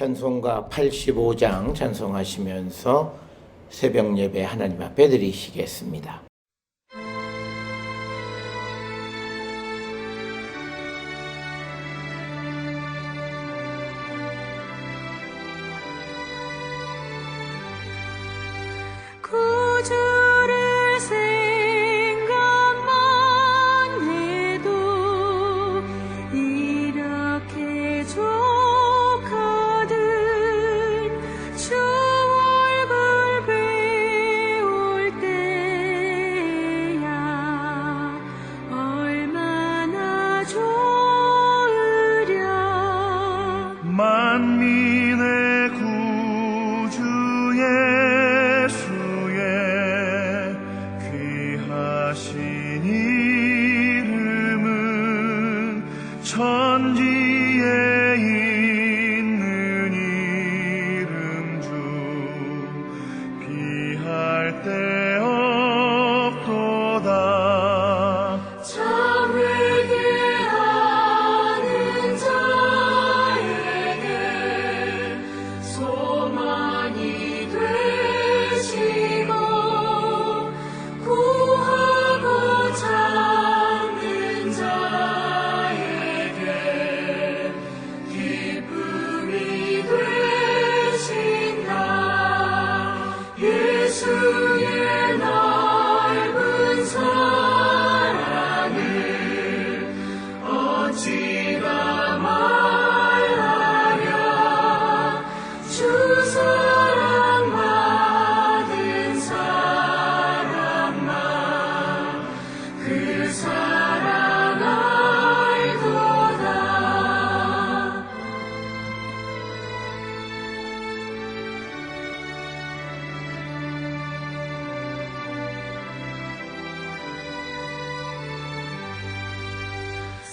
찬송가 85장 찬송하시면서 새벽 예배 하나님 앞에 드리시겠습니다. 구주를 생각만 해도 이렇게 좋거든. 주 얼굴 배울 때야 얼마나 좋으랴. 만민의 구주 예수의 귀하신 이름은 천지에 있는 이름 중 비할 데 없도다. 참 회개하는 자에게 소망이 되시고 구하고 찾는 자에게 기쁨이 되신다. 예수의 넓은 사랑을 어찌가 말하랴. 주 사랑 받은 사람만 그 사랑 알도다.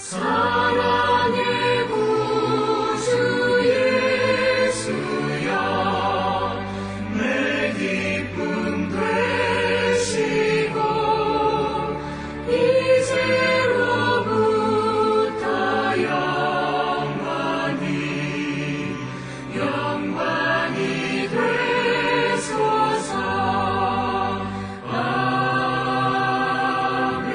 사랑의 구주 예수여 내 기쁨 되시고 이제로부터 영원히 되소서. 아멘.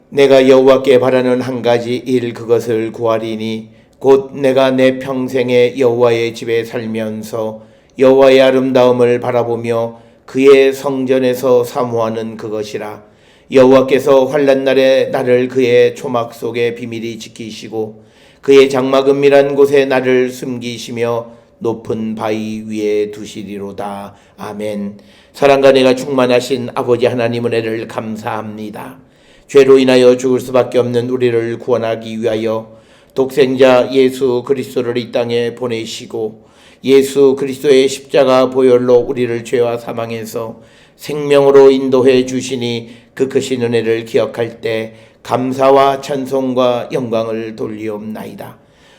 내가 여호와께 바라는 한 가지 일 그것을 구하리니 곧 내가 내 평생에 여호와의 집에 살면서 여호와의 아름다움을 바라보며 그의 성전에서 사모하는 그것이라. 여호와께서 환난 날에 나를 그의 초막 속에 비밀히 지키시고 그의 장막 은밀한 곳에 나를 숨기시며 높은 바위 위에 두시리로다. 아멘. 사랑과 내가 충만하신 아버지 하나님 은혜를 감사합니다. 죄로 인하여 죽을 수밖에 없는 우리를 구원하기 위하여 독생자 예수 그리스도를 이 땅에 보내시고 예수 그리스도의 십자가 보혈로 우리를 죄와 사망에서 생명으로 인도해 주시니 그 크신 은혜를 기억할 때 감사와 찬송과 영광을 돌리옵나이다.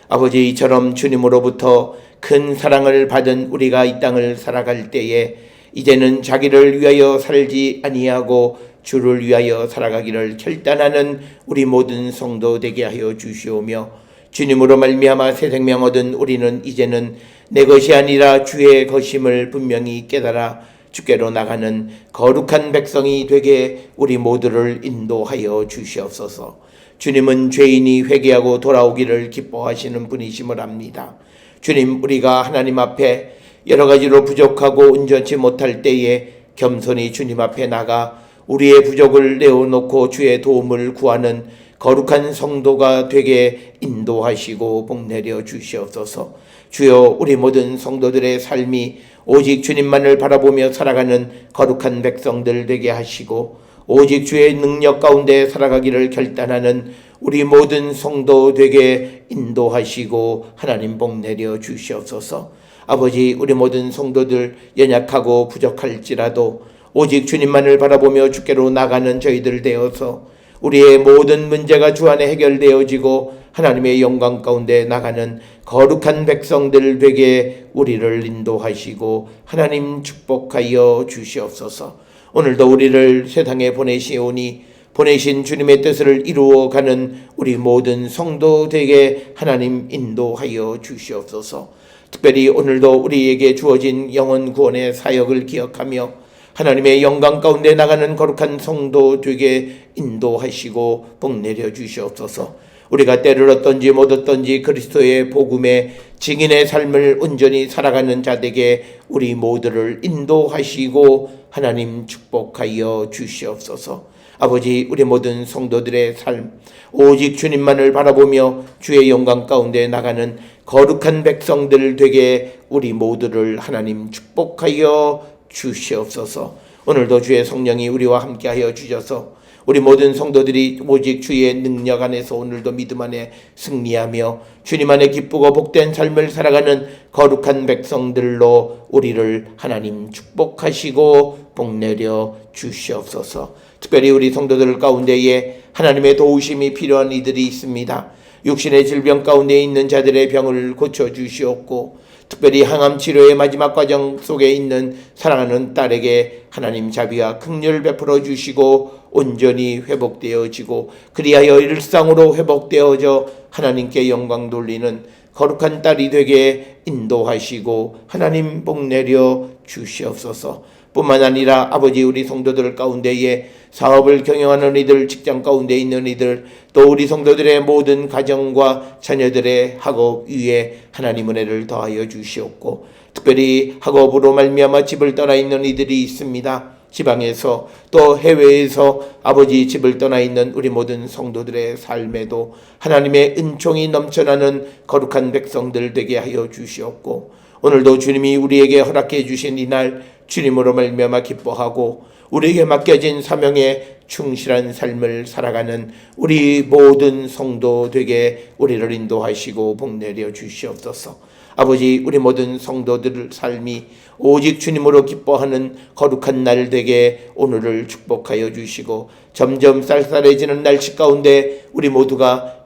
아버지, 이처럼 주님으로부터 큰 사랑을 받은 우리가 이 땅을 살아갈 때에 이제는 자기를 위하여 살지 아니하고 주를 위하여 살아가기를 결단하는 우리 모든 성도 되게 하여 주시오며, 주님으로 말미암아 새 생명 얻은 우리는 이제는 내 것이 아니라 주의 것임을 분명히 깨달아 주께로 나가는 거룩한 백성이 되게 우리 모두를 인도하여 주시옵소서. 주님은 죄인이 회개하고 돌아오기를 기뻐하시는 분이심을 압니다. 주님, 우리가 하나님 앞에 여러 가지로 부족하고 온전치 못할 때에 겸손히 주님 앞에 나가 우리의 부족을 내어놓고 주의 도움을 구하는 거룩한 성도가 되게 인도하시고 복내려 주시옵소서. 주여, 우리 모든 성도들의 삶이 오직 주님만을 바라보며 살아가는 거룩한 백성들 되게 하시고 오직 주의 능력 가운데 살아가기를 결단하는 우리 모든 성도 되게 인도하시고 하나님 복내려 주시옵소서. 아버지, 우리 모든 성도들 연약하고 부족할지라도 오직 주님만을 바라보며 주께로 나가는 저희들 되어서 우리의 모든 문제가 주 안에 해결되어지고 하나님의 영광 가운데 나가는 거룩한 백성들 되게 우리를 인도하시고 하나님 축복하여 주시옵소서. 오늘도 우리를 세상에 보내시오니 보내신 주님의 뜻을 이루어가는 우리 모든 성도 되게 하나님 인도하여 주시옵소서. 특별히 오늘도 우리에게 주어진 영혼 구원의 사역을 기억하며 하나님의 영광 가운데 나가는 거룩한 성도 되게 인도하시고 복 내려 주시옵소서. 우리가 때를 얻든지 못 얻든지 그리스도의 복음의 증인의 삶을 온전히 살아가는 자들에게 우리 모두를 인도하시고 하나님 축복하여 주시옵소서. 아버지, 우리 모든 성도들의 삶 오직 주님만을 바라보며 주의 영광 가운데 나가는 거룩한 백성들 되게 우리 모두를 하나님 축복하여 주시옵소서. 오늘도 주의 성령이 우리와 함께하여 주셔서 우리 모든 성도들이 오직 주의 능력 안에서 오늘도 믿음 안에 승리하며 주님 안에 기쁘고 복된 삶을 살아가는 거룩한 백성들로 우리를 하나님 축복하시고 복내려 주시옵소서. 특별히 우리 성도들 가운데에 하나님의 도우심이 필요한 이들이 있습니다. 육신의 질병 가운데 있는 자들의 병을 고쳐주시옵고 특별히 항암 치료의 마지막 과정 속에 있는 사랑하는 딸에게 하나님 자비와 긍휼을 베풀어 주시고 온전히 회복되어지고 그리하여 일상으로 회복되어져 하나님께 영광 돌리는 거룩한 딸이 되게 인도하시고 하나님 복 내려 주시옵소서. 뿐만 아니라 아버지, 우리 성도들 가운데에 사업을 경영하는 이들, 직장 가운데 있는 이들, 또 우리 성도들의 모든 가정과 자녀들의 학업 위에 하나님 은혜를 더하여 주시옵고 특별히 학업으로 말미암아 집을 떠나 있는 이들이 있습니다. 지방에서 또 해외에서 아버지 집을 떠나 있는 우리 모든 성도들의 삶에도 하나님의 은총이 넘쳐나는 거룩한 백성들 되게 하여 주시옵고 오늘도 주님이 우리에게 허락해 주신 이날 주님으로 말미암아 기뻐하고 우리에게 맡겨진 사명에 충실한 삶을 살아가는 우리 모든 성도 되게 우리를 인도하시고 복내려 주시옵소서. 아버지, 우리 모든 성도들 삶이 오직 주님으로 기뻐하는 거룩한 날 되게 오늘을 축복하여 주시고 점점 쌀쌀해지는 날씨 가운데 우리 모두가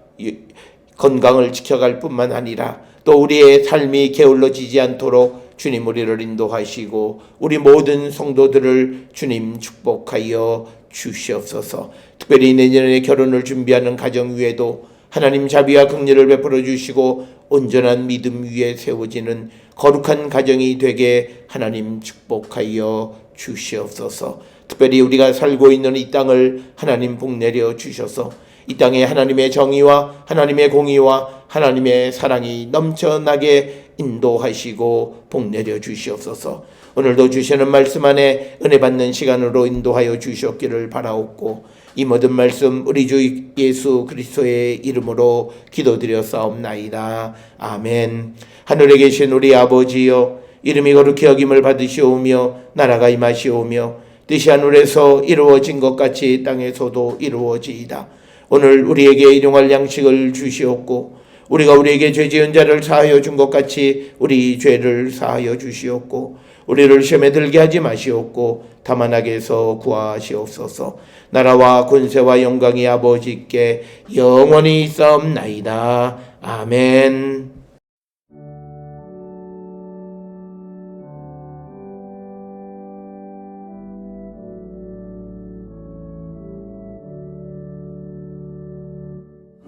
건강을 지켜갈 뿐만 아니라 또 우리의 삶이 게을러지지 않도록 주님 우리를 인도하시고 우리 모든 성도들을 주님 축복하여 주시옵소서. 특별히 내년에 결혼을 준비하는 가정 위에도 하나님 자비와 긍휼을 베풀어 주시고 온전한 믿음 위에 세워지는 거룩한 가정이 되게 하나님 축복하여 주시옵소서. 특별히 우리가 살고 있는 이 땅을 하나님 복내려 주셔서 이 땅에 하나님의 정의와 하나님의 공의와 하나님의 사랑이 넘쳐나게 인도하시고 복내려 주시옵소서. 오늘도 주시는 말씀 안에 은혜 받는 시간으로 인도하여 주시옵기를 바라옵고 이 모든 말씀 우리 주 예수 그리스도의 이름으로 기도드렸사옵나이다. 아멘. 하늘에 계신 우리 아버지여, 이름이 거룩히 여김을 받으시오며 나라가 임하시오며 뜻이 하늘에서 이루어진 것 같이 땅에서도 이루어지이다. 오늘 우리에게 일용할 양식을 주시옵고 우리가 우리에게 죄 지은 자를 사하여 준 것 같이 우리 죄를 사하여 주시옵고 우리를 시험에 들게 하지 마시옵고 다만 악에서 구하시옵소서. 나라와 권세와 영광이 아버지께 영원히 있사옵나이다. 아멘.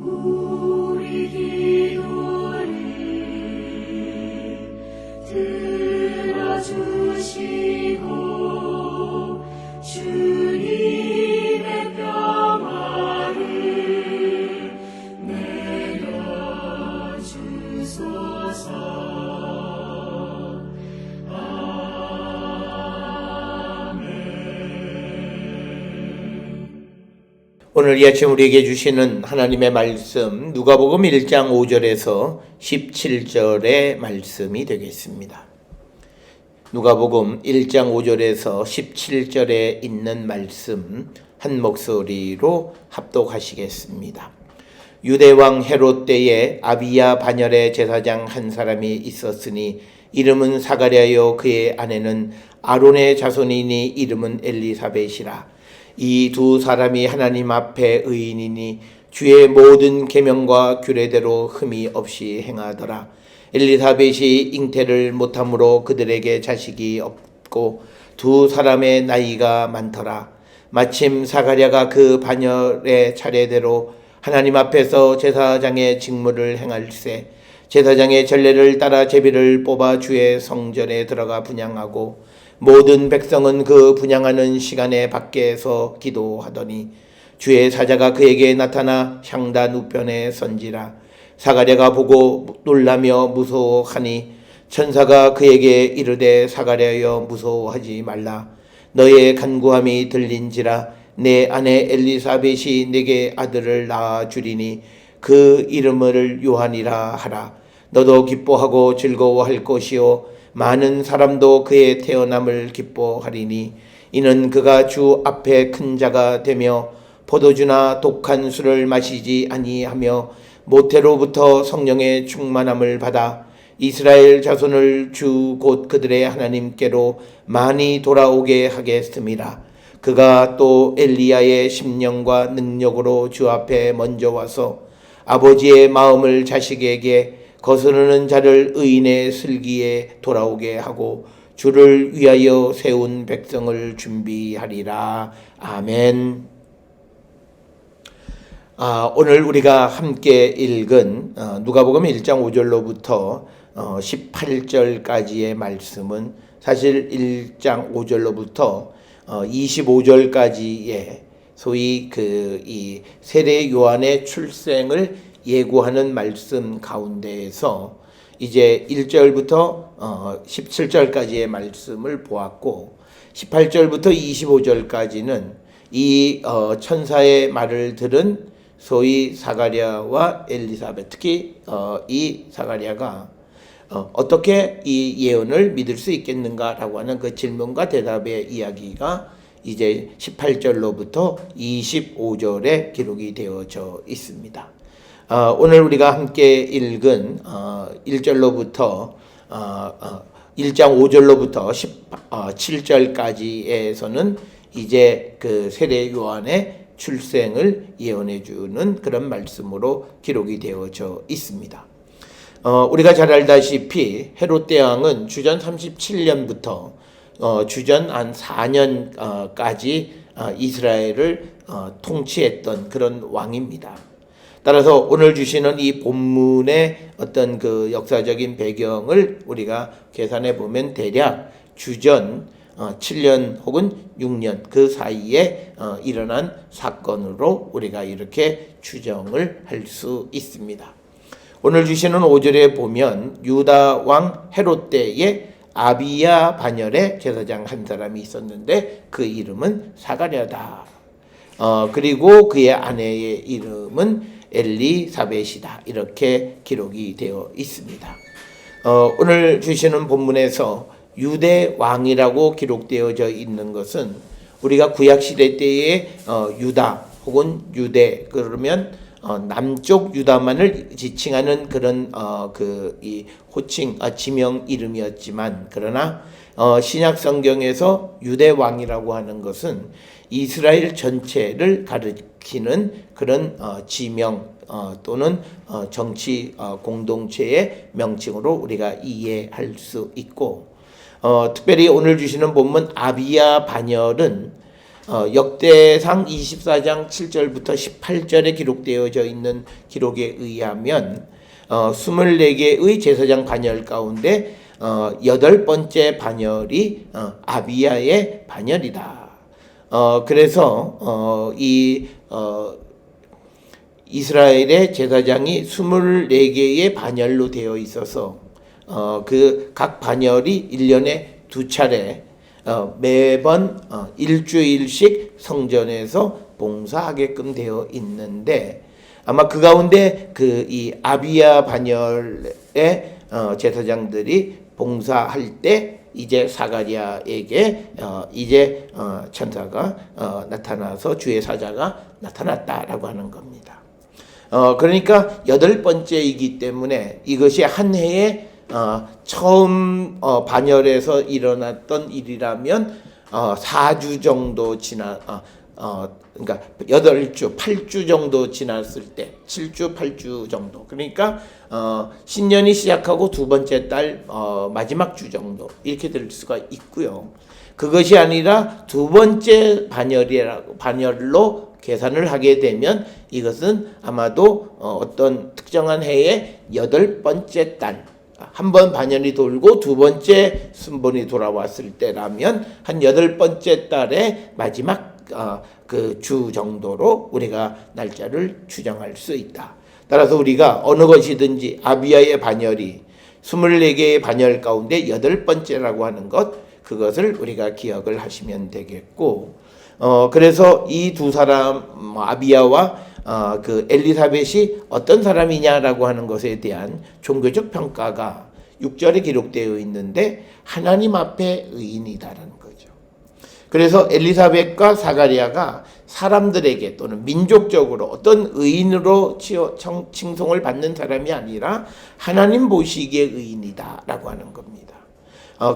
우리 기도를 들어주시고 주님의 평화를 내려주소서. 오늘 이 아침 우리에게 주시는 하나님의 말씀 누가복음 1장 5절에서 17절의 말씀이 되겠습니다. 누가복음 1장 5절에서 17절에 있는 말씀 한 목소리로 합독하시겠습니다. 유대왕 헤롯 때에 아비야 반열의 제사장 한 사람이 있었으니 이름은 사가랴요 그의 아내는 아론의 자손이니 이름은 엘리사벳이라. 이 두 사람이 하나님 앞에 의인이니 주의 모든 계명과 규례대로 흠이 없이 행하더라. 엘리사벳이 잉태를 못함으로 그들에게 자식이 없고 두 사람의 나이가 많더라. 마침 사가랴가 그 반열의 차례대로 하나님 앞에서 제사장의 직무를 행할세 제사장의 전례를 따라 제비를 뽑아 주의 성전에 들어가 분향하고 모든 백성은 그 분향하는 시간에 밖에서 기도하더니 주의 사자가 그에게 나타나 향단 우편에 선지라 사가랴가 보고 놀라며 무서워하니 천사가 그에게 이르되 사가랴여 무서워하지 말라 너의 간구함이 들린지라 내 아내 엘리사벳이 내게 아들을 낳아 주리니 그 이름을 요한이라 하라 너도 기뻐하고 즐거워할 것이요 많은 사람도 그의 태어남을 기뻐하리니 이는 그가 주 앞에 큰 자가 되며 포도주나 독한 술을 마시지 아니하며 모태로부터 성령의 충만함을 받아 이스라엘 자손을 주 곧 그들의 하나님께로 많이 돌아오게 하겠음이라. 그가 또 엘리야의 심령과 능력으로 주 앞에 먼저 와서 아버지의 마음을 자식에게 거스르는 자를 의인의 슬기에 돌아오게 하고 주를 위하여 세운 백성을 준비하리라. 아멘. 오늘 우리가 함께 읽은 누가복음 1장 5절로부터 18절까지의 말씀은 사실 1장 5절로부터 25절까지의 소위 이 세례 요한의 출생을 예고하는 말씀 가운데에서 이제 1절부터 17절까지의 말씀을 보았고 18절부터 25절까지는 이 천사의 말을 들은 소위 사가랴와 엘리사벳, 특히 이 사가랴가 어떻게 이 예언을 믿을 수 있겠는가라고 하는 그 질문과 대답의 이야기가 이제 18절로부터 25절에 기록이 되어져 있습니다. 오늘 우리가 함께 읽은 1절로부터 1장 5절로부터 17절까지에서는 이제 그 세례 요한의 출생을 예언해 주는 그런 말씀으로 기록이 되어져 있습니다. 우리가 잘 알다시피 헤롯 왕은 주전 37년부터 주전 한 4년까지 이스라엘을 통치했던 그런 왕입니다. 따라서 오늘 주시는 이 본문의 어떤 그 역사적인 배경을 우리가 계산해 보면 대략 주전 7년 혹은 6년 그 사이에 일어난 사건으로 우리가 이렇게 추정을 할 수 있습니다. 오늘 주시는 5절에 보면 유다 왕 헤롯 때에 아비야 반열의 제사장 한 사람이 있었는데 그 이름은 사가랴다. 그리고 그의 아내의 이름은 엘리사벳이다. 이렇게 기록이 되어 있습니다. 오늘 주시는 본문에서 유대 왕이라고 기록되어져 있는 것은 우리가 구약시대 때의 유다 혹은 유대 그러면 남쪽 유다만을 지칭하는 그런 이 호칭 지명 이름이었지만 그러나 신약 성경에서 유대 왕이라고 하는 것은 이스라엘 전체를 가리키는 그런 지명 또는 정치 공동체의 명칭으로 우리가 이해할 수 있고 특별히 오늘 주시는 본문 아비야 반열은 역대상 24장 7절부터 18절에 기록되어져 있는 기록에 의하면 24개의 제사장 반열 가운데 8번째 반열이 아비야의 반열이다. 그래서 이스라엘의 제사장이 24개의 반열로 되어 있어서 그 각 반열이 1년에 2차례 매번 일주일씩 성전에서 봉사하게끔 되어 있는데 아마 그 가운데 이 아비야 반열의 제사장들이 봉사할 때 이제 사가랴에게 이제 천사가 나타나서 주의 사자가 나타났다라고 하는 겁니다. 그러니까 8번째이기 때문에 이것이 한 해에 처음 반열에서 일어났던 일이라면 4주 정도 그러니까 8주, 8주 정도 지났을 때 7주, 8주 정도 그러니까 신년이 시작하고 두 번째 달 마지막 주 정도 이렇게 될 수가 있고요. 그것이 아니라 두 번째 반열로 계산을 하게 되면 이것은 아마도 어떤 특정한 해의 8번째 달, 한 번 반열이 돌고 두 번째 순번이 돌아왔을 때라면 한 8번째 달의 마지막 그 주 정도로 우리가 날짜를 추정할 수 있다. 따라서 우리가 어느 것이든지 아비야의 반열이 24개의 반열 가운데 8번째라고 하는 그것을 우리가 기억을 하시면 되겠고, 그래서 이 두 사람, 아비야와 그 엘리사벳이 어떤 사람이냐라고 하는 것에 대한 종교적 평가가 6절에 기록되어 있는데 하나님 앞에 의인이다라는 거죠. 그래서 엘리사벳과 사가랴가 사람들에게 또는 민족적으로 어떤 의인으로 칭송을 받는 사람이 아니라 하나님 보시기에 의인이다라고 하는 겁니다.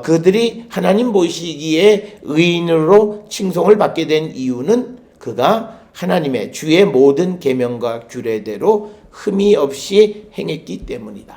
그들이 하나님 보시기에 의인으로 칭송을 받게 된 이유는 그가 하나님의 주의 모든 계명과 규례대로 흠이 없이 행했기 때문이다.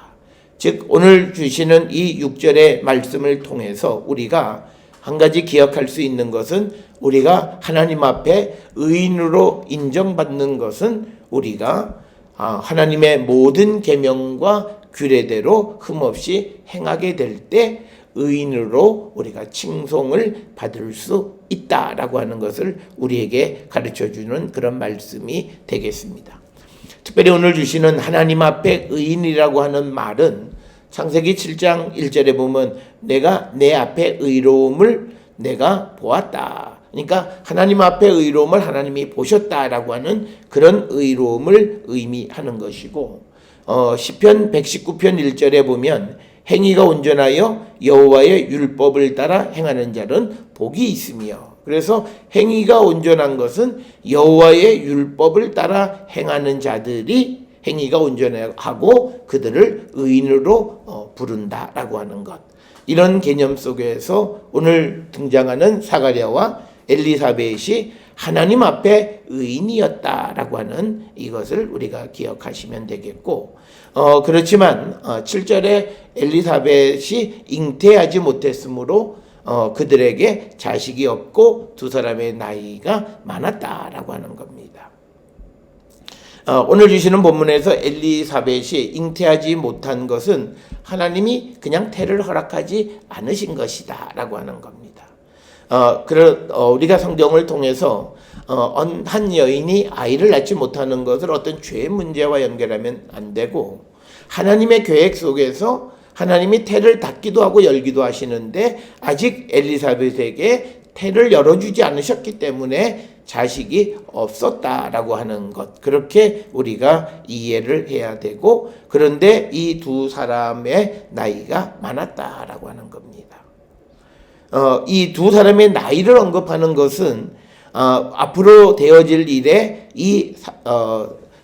즉 오늘 주시는 이 6절의 말씀을 통해서 우리가 한 가지 기억할 수 있는 것은 우리가 하나님 앞에 의인으로 인정받는 것은 우리가 하나님의 모든 계명과 규례대로 흠없이 행하게 될 때 의인으로 우리가 칭송을 받을 수 있다라고 하는 것을 우리에게 가르쳐주는 그런 말씀이 되겠습니다. 특별히 오늘 주시는 하나님 앞에 의인이라고 하는 말은 창세기 7장 1절에 보면 내가 내 앞에 의로움을 내가 보았다. 그러니까 하나님 앞에 의로움을 하나님이 보셨다라고 하는 그런 의로움을 의미하는 것이고, 시편 119편 1절에 보면 행위가 온전하여 여호와의 율법을 따라 행하는 자는 복이 있으며, 그래서 행위가 온전한 것은 여호와의 율법을 따라 행하는 자들이 행위가 온전하고 그들을 의인으로 부른다라고 하는 것. 이런 개념 속에서 오늘 등장하는 사가랴와 엘리사벳이 하나님 앞에 의인이었다라고 하는 이것을 우리가 기억하시면 되겠고, 그렇지만 7절에 엘리사벳이 잉태하지 못했으므로 그들에게 자식이 없고 두 사람의 나이가 많았다라고 하는 겁니다. 오늘 주시는 본문에서 엘리사벳이 잉태하지 못한 것은 하나님이 그냥 태를 허락하지 않으신 것이다 라고 하는 겁니다. 우리가 성경을 통해서 한 여인이 아이를 낳지 못하는 것을 어떤 죄의 문제와 연결하면 안 되고, 하나님의 계획 속에서 하나님이 태를 닫기도 하고 열기도 하시는데 아직 엘리사벳에게 태를 열어주지 않으셨기 때문에 자식이 없었다라고 하는 것, 그렇게 우리가 이해를 해야 되고, 그런데 이 두 사람의 나이가 많았다라고 하는 겁니다. 이 두 사람의 나이를 언급하는 것은 앞으로 되어질 일에 이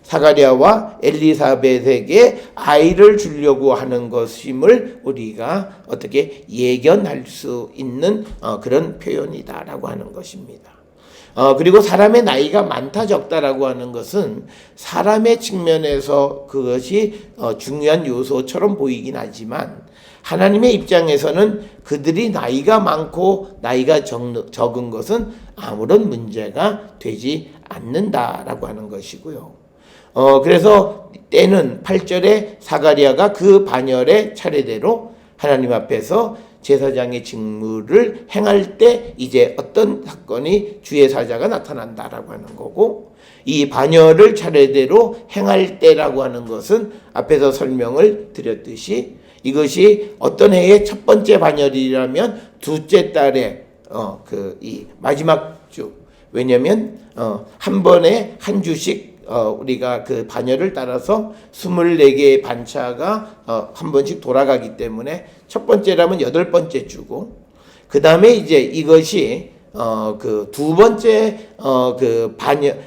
사가랴와 엘리사벳에게 아이를 주려고 하는 것임을 우리가 어떻게 예견할 수 있는 그런 표현이다라고 하는 것입니다. 그리고 사람의 나이가 많다 적다라고 하는 것은 사람의 측면에서 그것이 중요한 요소처럼 보이긴 하지만 하나님의 입장에서는 그들이 나이가 많고 나이가 적은 것은 아무런 문제가 되지 않는다라고 하는 것이고요. 그래서 때는 8절에 사가랴가 그 반열의 차례대로 하나님 앞에서 제사장의 직무를 행할 때 이제 어떤 사건이 주의 사자가 나타난다라고 하는 거고, 이 반열을 차례대로 행할 때라고 하는 것은 앞에서 설명을 드렸듯이 이것이 어떤 해의 첫 번째 반열이라면 둘째 달에 이 마지막 주, 왜냐면 한 번에 한 주씩 우리가 그 반열을 따라서 24개의 반차가 한 번씩 돌아가기 때문에 첫 번째라면 8번째 주고, 그 다음에 이제 이것이 그 두 번째 그 반열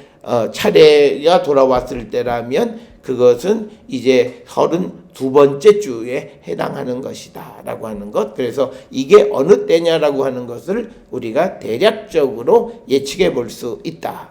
차례가 돌아왔을 때라면 그것은 이제 32번째 주에 해당하는 것이다 라고 하는 것. 그래서 이게 어느 때냐라고 하는 것을 우리가 대략적으로 예측해 볼 수 있다.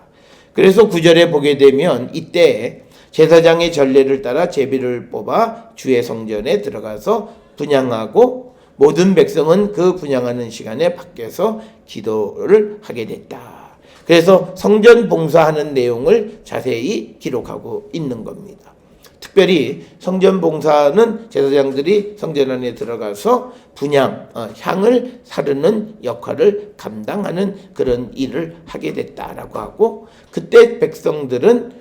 그래서 9절에 보게 되면 이때 제사장의 전례를 따라 제비를 뽑아 주의 성전에 들어가서 분향하고 모든 백성은 그 분향하는 시간에 밖에서 기도를 하게 됐다. 그래서 성전 봉사하는 내용을 자세히 기록하고 있는 겁니다. 특별히 성전 봉사는 제사장들이 성전 안에 들어가서 분향, 향을 사르는 역할을 감당하는 그런 일을 하게 됐다라고 하고, 그때 백성들은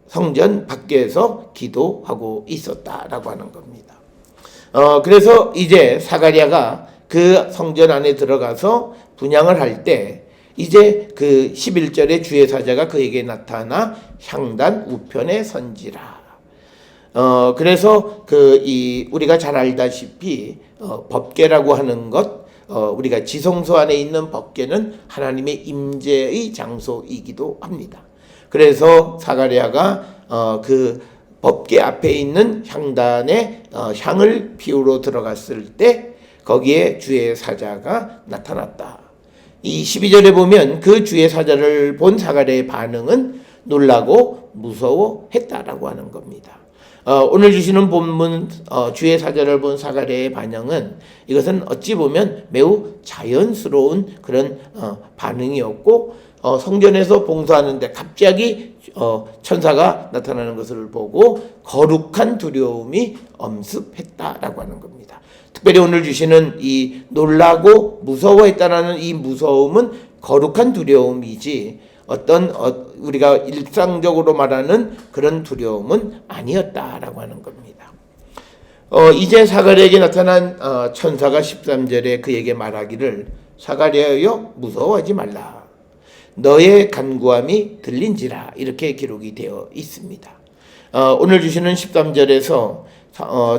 성전 밖에서 기도하고 있었다라고 하는 겁니다. 그래서 이제 사가랴가 그 성전 안에 들어가서 분향을 할 때 이제 그 11절에 주의 사자가 그에게 나타나 향단 우편에 선지라. 그래서 우리가 잘 알다시피 법궤라고 하는 것, 우리가 지성소 안에 있는 법궤는 하나님의 임재의 장소이기도 합니다. 그래서 사가랴가 그 법궤 앞에 있는 향단에 향을 피우러 들어갔을 때 거기에 주의 사자가 나타났다. 이 12절에 보면 그 주의 사자를 본 사가랴의 반응은 놀라고 무서워했다라고 하는 겁니다. 오늘 주시는 본문 주의 사자를 본 사가랴의 반응은 이것은 어찌 보면 매우 자연스러운 그런 반응이었고, 성전에서 봉사하는데 갑자기 천사가 나타나는 것을 보고 거룩한 두려움이 엄습했다라고 하는 겁니다. 특별히 오늘 주시는 이 놀라고 무서워했다라는 이 무서움은 거룩한 두려움이지 우리가 일상적으로 말하는 그런 두려움은 아니었다라고 하는 겁니다. 이제 사가랴에게 나타난 천사가 13절에 그에게 말하기를 사가랴여 무서워하지 말라. 너의 간구함이 들린지라. 이렇게 기록이 되어 있습니다. 오늘 주시는 13절에서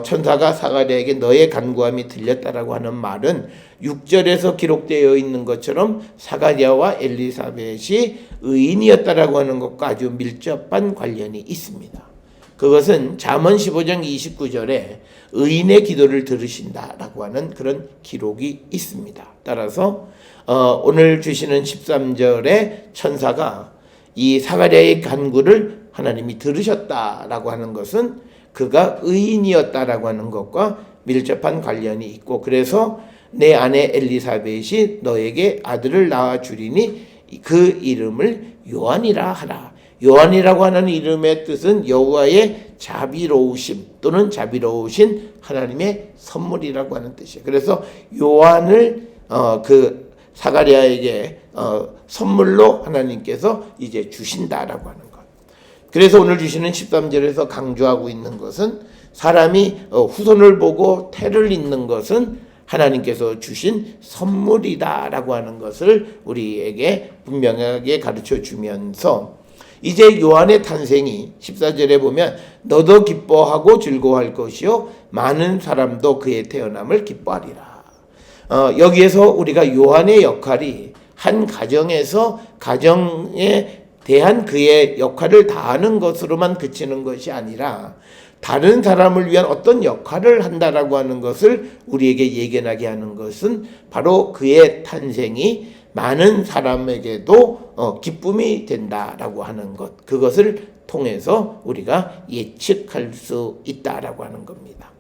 천사가 사가랴에게 너의 간구함이 들렸다라고 하는 말은 6절에서 기록되어 있는 것처럼 사가랴와 엘리사벳이 의인이었다라고 하는 것과 아주 밀접한 관련이 있습니다. 그것은 잠언 15장 29절에 의인의 기도를 들으신다라고 하는 그런 기록이 있습니다. 따라서 오늘 주시는 13절에 천사가 이 사가랴의 간구를 하나님이 들으셨다라고 하는 것은 그가 의인이었다라고 하는 것과 밀접한 관련이 있고, 그래서 내 아내 엘리사벳이 너에게 아들을 낳아 주리니 그 이름을 요한이라 하라. 요한이라고 하는 이름의 뜻은 여호와의 자비로우심 또는 자비로우신 하나님의 선물이라고 하는 뜻이에요. 그래서 요한을 그 사가랴에게 선물로 하나님께서 이제 주신다라고 하는 것. 그래서 오늘 주시는 13절에서 강조하고 있는 것은 사람이 후손을 보고 태를 잇는 것은 하나님께서 주신 선물이다라고 하는 것을 우리에게 분명하게 가르쳐 주면서, 이제 요한의 탄생이 14절에 보면 너도 기뻐하고 즐거워할 것이요 많은 사람도 그의 태어남을 기뻐하리라. 여기에서 우리가 요한의 역할이 한 가정에서 가정에 대한 그의 역할을 다하는 것으로만 그치는 것이 아니라 다른 사람을 위한 어떤 역할을 한다라고 하는 것을 우리에게 예견하게 하는 것은 바로 그의 탄생이 많은 사람에게도 기쁨이 된다라고 하는 것, 그것을 통해서 우리가 예측할 수 있다라고 하는 겁니다.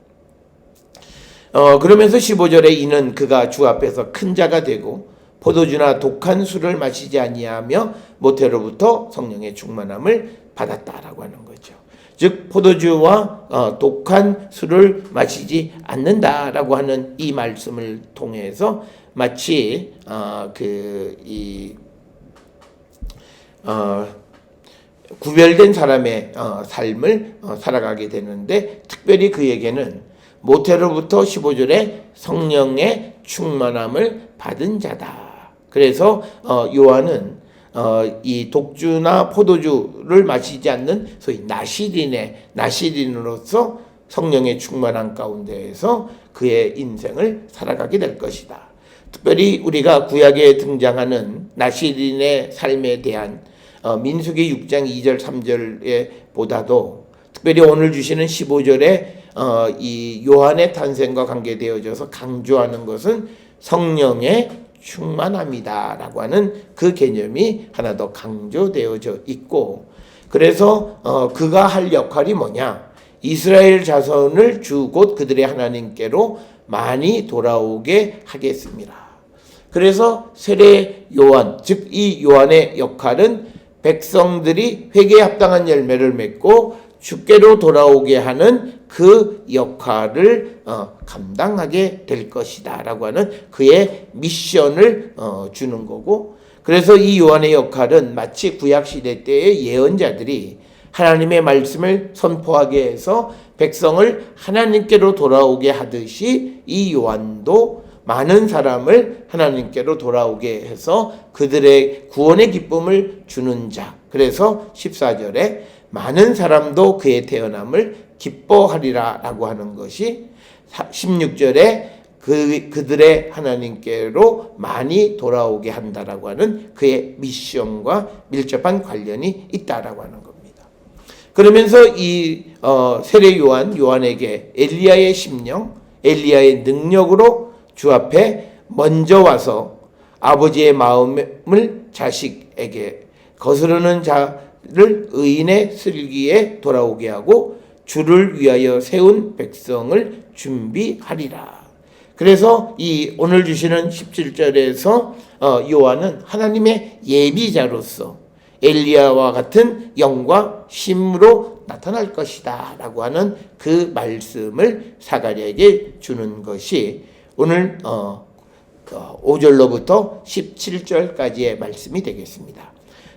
그러면서 15절에 이는 그가 주 앞에서 큰 자가 되고 포도주나 독한 술을 마시지 아니하며 모태로부터 성령의 충만함을 받았다라고 하는 거죠. 즉 포도주와 독한 술을 마시지 않는다라고 하는 이 말씀을 통해서 마치 구별된 사람의 삶을 살아가게 되는데, 특별히 그에게는 모태로부터 15절에 성령의 충만함을 받은 자다. 그래서 요한은 이 독주나 포도주를 마시지 않는 소위 나시린으로서 성령의 충만한 가운데에서 그의 인생을 살아가게 될 것이다. 특별히 우리가 구약에 등장하는 나시린의 삶에 대한 민수기 6장 2절 3절에 보다도, 특별히 오늘 주시는 15절에 이 요한의 탄생과 관계되어져서 강조하는 것은 성령의 충만함이다라고 하는 그 개념이 하나 더 강조되어져 있고, 그래서 그가 할 역할이 뭐냐? 이스라엘 자손을 주 곧 그들의 하나님께로 많이 돌아오게 하겠습니다. 그래서 세례 요한, 즉 이 요한의 역할은 백성들이 회개에 합당한 열매를 맺고 주께로 돌아오게 하는 그 역할을 감당하게 될 것이다 라고 하는 그의 미션을 주는 거고, 그래서 이 요한의 역할은 마치 구약시대 때의 예언자들이 하나님의 말씀을 선포하게 해서 백성을 하나님께로 돌아오게 하듯이 이 요한도 많은 사람을 하나님께로 돌아오게 해서 그들의 구원의 기쁨을 주는 자. 그래서 14절에 많은 사람도 그의 태어남을 기뻐하리라 라고 하는 것이 16절에 그들의 하나님께로 많이 돌아오게 한다라고 하는 그의 미션과 밀접한 관련이 있다라고 하는 겁니다. 그러면서 이 세례 요한에게 엘리야의 심령, 엘리야의 능력으로 주 앞에 먼저 와서 아버지의 마음을 자식에게 거스르는 자를 의인의 슬기에 돌아오게 하고 주를 위하여 세운 백성을 준비하리라. 그래서 이 오늘 주시는 17절에서 요한은 하나님의 예비자로서 엘리야와 같은 영과 힘으로 나타날 것이다 라고 하는 그 말씀을 사가랴에게 주는 것이 오늘 5절로부터 17절까지의 말씀이 되겠습니다.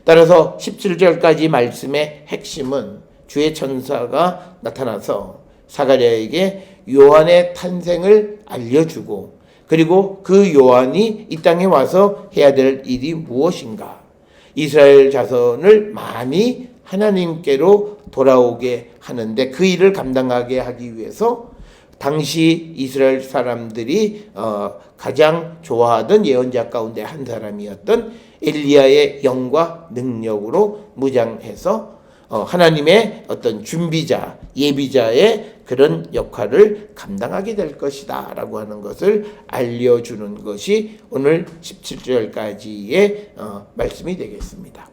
따라서 17절까지 말씀의 핵심은 주의 천사가 나타나서 사가랴에게 요한의 탄생을 알려주고, 그리고 그 요한이 이 땅에 와서 해야 될 일이 무엇인가, 이스라엘 자손을 많이 하나님께로 돌아오게 하는데 그 일을 감당하게 하기 위해서 당시 이스라엘 사람들이 가장 좋아하던 예언자 가운데 한 사람이었던 엘리야의 영과 능력으로 무장해서 하나님의 어떤 준비자, 예비자의 그런 역할을 감당하게 될 것이다 라고 하는 것을 알려주는 것이 오늘 17절까지의 말씀이 되겠습니다.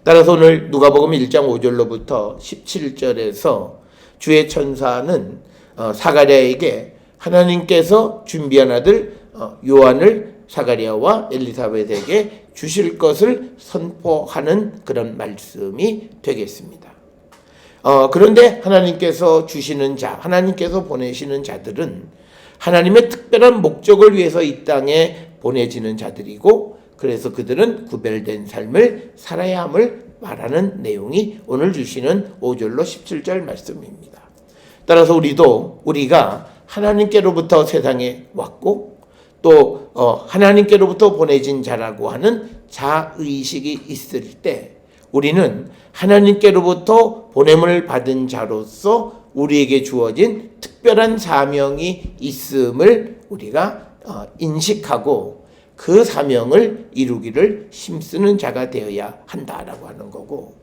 따라서 오늘 누가복음 1장 5절로부터 17절에서 주의 천사는 사가랴에게 하나님께서 준비한 아들 요한을 사가랴와 엘리사벳에게 주실 것을 선포하는 그런 말씀이 되겠습니다. 그런데 하나님께서 주시는 자, 하나님께서 보내시는 자들은 하나님의 특별한 목적을 위해서 이 땅에 보내지는 자들이고, 그래서 그들은 구별된 삶을 살아야 함을 말하는 내용이 오늘 주시는 5절로 17절 말씀입니다. 따라서 우리가 하나님께로부터 세상에 왔고 또 하나님께로부터 보내진 자라고 하는 자의식이 있을 때 우리는 하나님께로부터 보냄을 받은 자로서 우리에게 주어진 특별한 사명이 있음을 우리가 인식하고 그 사명을 이루기를 힘쓰는 자가 되어야 한다라고 하는 거고,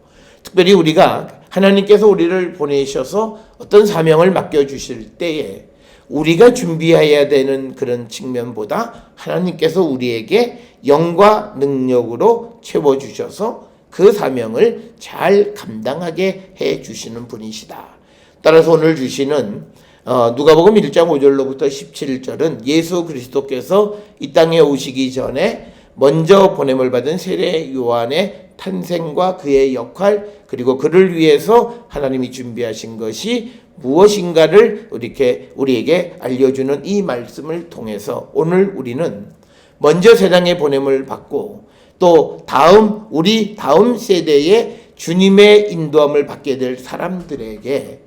특별히 우리가 하나님께서 우리를 보내셔서 어떤 사명을 맡겨주실 때에 우리가 준비해야 되는 그런 측면보다 하나님께서 우리에게 영과 능력으로 채워주셔서 그 사명을 잘 감당하게 해주시는 분이시다. 따라서 오늘 주시는 누가복음 1장 5절로부터 17절은 예수 그리스도께서 이 땅에 오시기 전에 먼저 보냄을 받은 세례 요한의 탄생과 그의 역할, 그리고 그를 위해서 하나님이 준비하신 것이 무엇인가를 우리에게 알려주는 이 말씀을 통해서 오늘 우리는 먼저 세상에 보냄을 받고 또 우리 다음 세대에 주님의 인도함을 받게 될 사람들에게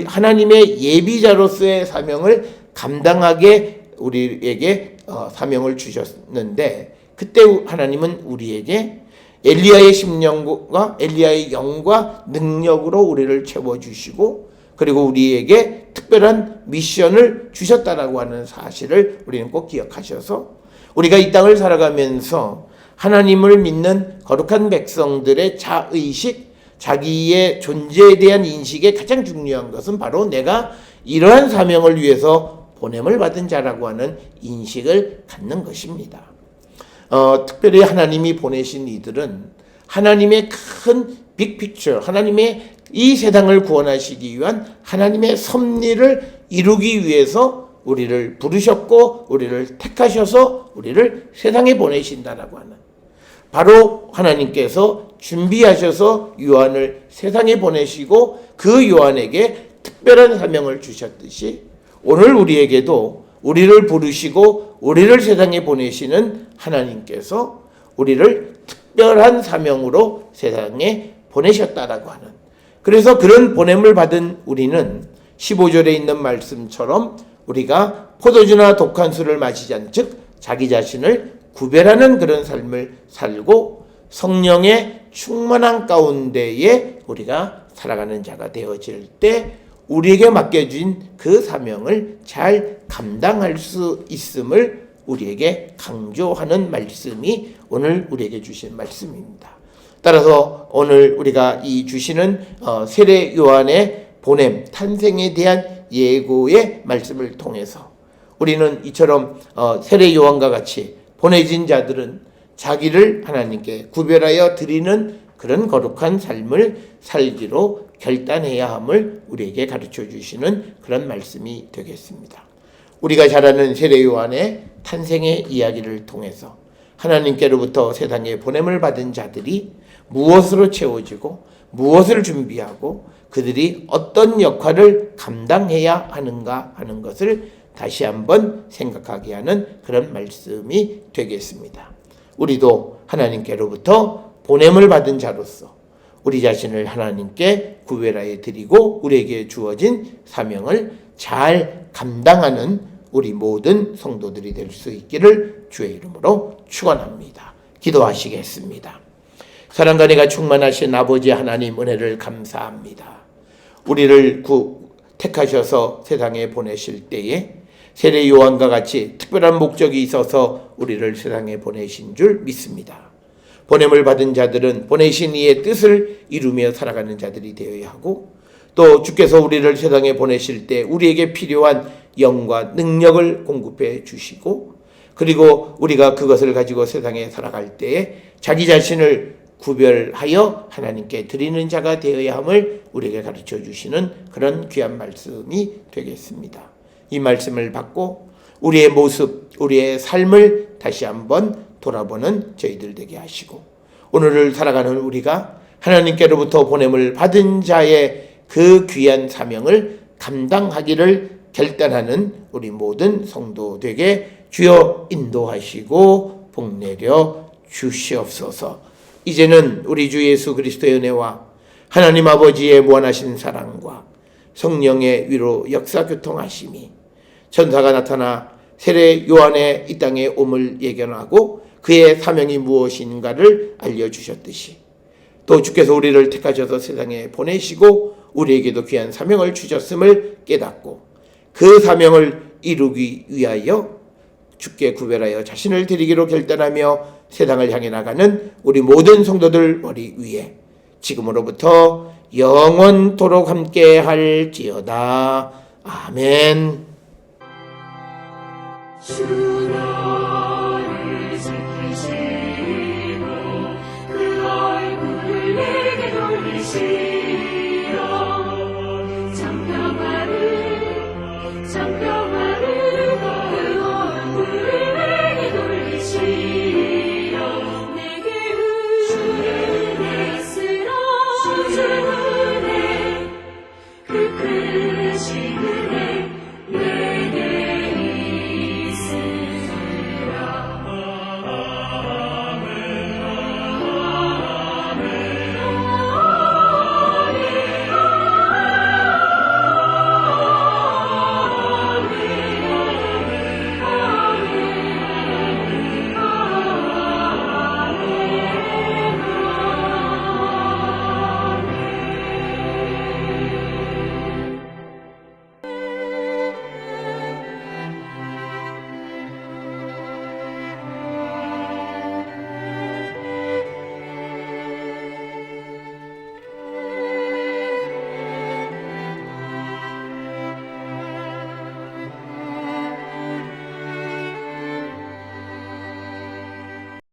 하나님의 예비자로서의 사명을 감당하게 우리에게 사명을 주셨는데, 그때 하나님은 우리에게 엘리야의 심령과 엘리야의 영과 능력으로 우리를 채워주시고, 그리고 우리에게 특별한 미션을 주셨다라고 하는 사실을 우리는 꼭 기억하셔서 우리가 이 땅을 살아가면서 하나님을 믿는 거룩한 백성들의 자의식, 자기의 존재에 대한 인식에 가장 중요한 것은 바로 내가 이러한 사명을 위해서 보냄을 받은 자라고 하는 인식을 갖는 것입니다. 특별히 하나님이 보내신 이들은 하나님의 큰 빅피처, 하나님의 이 세상을 구원하시기 위한 하나님의 섭리를 이루기 위해서 우리를 부르셨고 우리를 택하셔서 우리를 세상에 보내신다라고 하는, 바로 하나님께서 준비하셔서 요한을 세상에 보내시고 그 요한에게 특별한 사명을 주셨듯이 오늘 우리에게도 우리를 부르시고 우리를 세상에 보내시는 하나님께서 우리를 특별한 사명으로 세상에 보내셨다라고 하는, 그래서 그런 보냄을 받은 우리는 15절에 있는 말씀처럼 우리가 포도주나 독한 술을 마시지 않는, 즉 자기 자신을 구별하는 그런 삶을 살고 성령의 충만한 가운데에 우리가 살아가는 자가 되어질 때 우리에게 맡겨진 그 사명을 잘 감당할 수 있음을 우리에게 강조하는 말씀이 오늘 우리에게 주신 말씀입니다. 따라서 오늘 우리가 이 주시는 세례 요한의 보냄, 탄생에 대한 예고의 말씀을 통해서 우리는 이처럼 세례 요한과 같이 보내진 자들은 자기를 하나님께 구별하여 드리는 그런 거룩한 삶을 살기로 결단해야 함을 우리에게 가르쳐 주시는 그런 말씀이 되겠습니다. 우리가 잘 아는 세례 요한의 탄생의 이야기를 통해서 하나님께로부터 세상에 보냄을 받은 자들이 무엇으로 채워지고 무엇을 준비하고 그들이 어떤 역할을 감당해야 하는가 하는 것을 다시 한번 생각하게 하는 그런 말씀이 되겠습니다. 우리도 하나님께로부터 보냄을 받은 자로서 우리 자신을 하나님께 구별하여 드리고 우리에게 주어진 사명을 잘 감당하는 우리 모든 성도들이 될 수 있기를 주의 이름으로 축원합니다. 기도하시겠습니다. 사랑과 은혜가 충만하신 아버지 하나님, 은혜를 감사합니다. 우리를 택하셔서 세상에 보내실 때에 세례 요한과 같이 특별한 목적이 있어서 우리를 세상에 보내신 줄 믿습니다. 보냄을 받은 자들은 보내신 이의 뜻을 이루며 살아가는 자들이 되어야 하고, 또 주께서 우리를 세상에 보내실 때 우리에게 필요한 영과 능력을 공급해 주시고, 그리고 우리가 그것을 가지고 세상에 살아갈 때에 자기 자신을 구별하여 하나님께 드리는 자가 되어야 함을 우리에게 가르쳐 주시는 그런 귀한 말씀이 되겠습니다. 이 말씀을 받고 우리의 모습, 우리의 삶을 다시 한번 돌아보는 저희들 되게 하시고, 오늘을 살아가는 우리가 하나님께로부터 보냄을 받은 자의 그 귀한 사명을 감당하기를 결단하는 우리 모든 성도 되게 주여 인도하시고 복내려 주시옵소서. 이제는 우리 주 예수 그리스도의 은혜와 하나님 아버지의 무한하신 사랑과 성령의 위로 역사 교통하심이, 천사가 나타나 세례 요한의 이 땅에 옴을 예견하고 그의 사명이 무엇인가를 알려주셨듯이, 또 주께서 우리를 택하셔서 세상에 보내시고 우리에게도 귀한 사명을 주셨음을 깨닫고 그 사명을 이루기 위하여 주께 구별하여 자신을 드리기로 결단하며 세상을 향해 나가는 우리 모든 성도들 머리 위에 지금으로부터 영원토록 함께 할지어다. 아멘. 주나